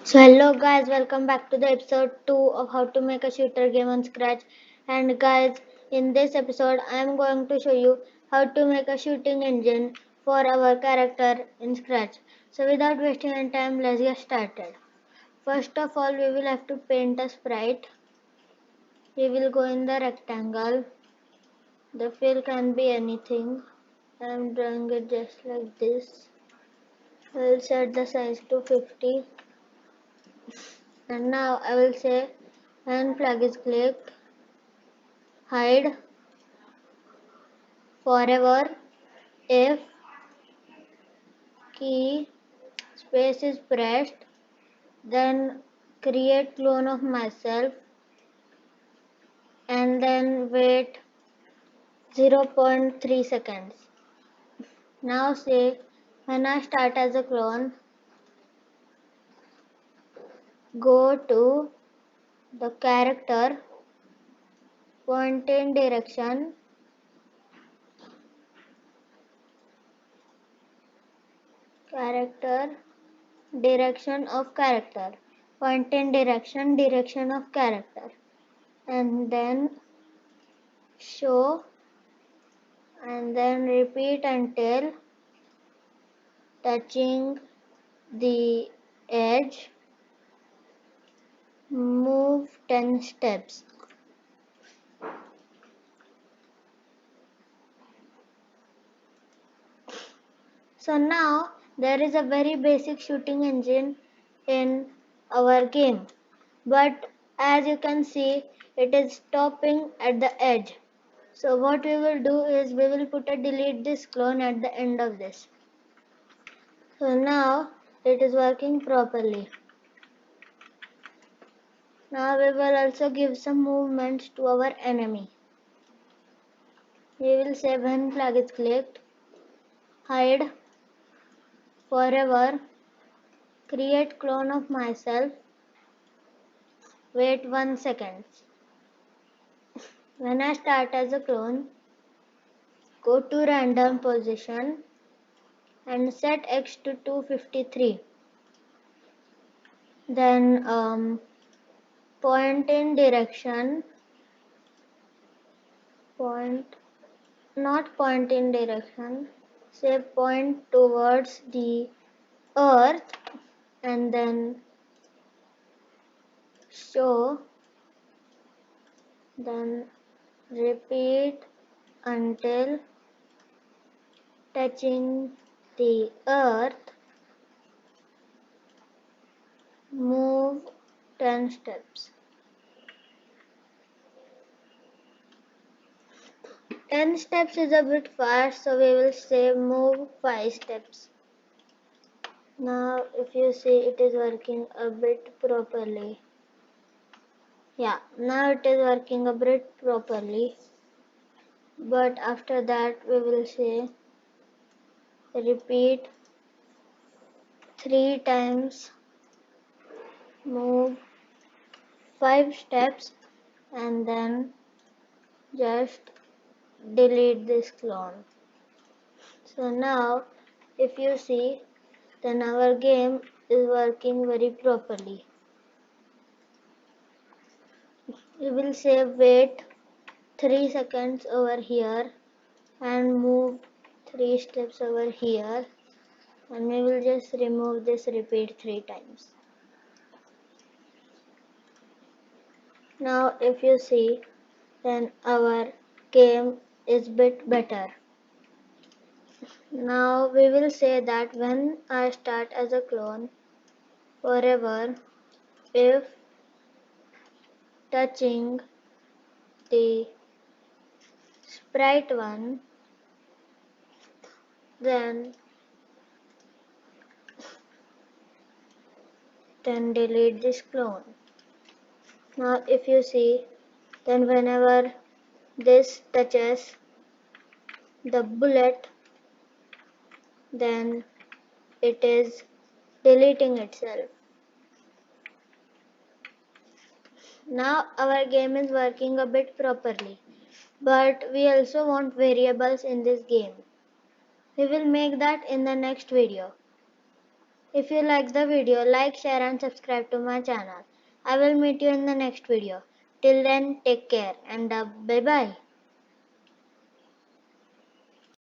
So hello guys, welcome back to the episode 2 of how to make a shooter game on Scratch. And guys, in this episode I am going to show you how to make a shooting engine for our character in Scratch. So without wasting any time, let's get started. First of all, we will have to paint a sprite. We will go in the rectangle. The fill can be anything. I am drawing it just like this. I will set the size to 50. And now I will say when flag is clicked, hide forever if key space is pressed, then create clone of myself and then wait 0.3 seconds. Now say when I start as a clone, go to the character, point in direction, character, direction of character, point in direction, direction of character, and then show and then repeat until touching the edge, move 10 steps. So now there is a very basic shooting engine in our game, but as you can see it is stopping at the edge. So what we will do is we will put a delete this clone at the end of this. So now it is working properly. Now we will also give some movements to our enemy. We will say when flag is clicked, hide forever, create clone of myself, wait 1 second. When I start as a clone, go to random position and set X to 253. Then point in direction, point, not point in direction, say point towards the earth and then show, then repeat until touching the earth, move 10 steps. 10 steps is a bit fast, so we will say move 5 steps. Now if you see it is working a bit properly. Yeah, now it is working a bit properly. But after that we will say repeat 3 times, move 5 steps and then just delete this clone. So now if you see, then our game is working very properly. We will say wait 3 seconds over here and move 3 steps over here, and we will just remove this repeat 3 times. Now if you see, then our game is bit better. Now we will say that when I start as a clone, forever if touching the sprite one, then delete this clone. Now if you see, then whenever this touches the bullet, then it is deleting itself. Now our game is working a bit properly, but we also want variables in this game. We will make that in the next video. If you like the video, like, share and subscribe to my channel. I will meet you in the next video. Till then, take care and bye bye.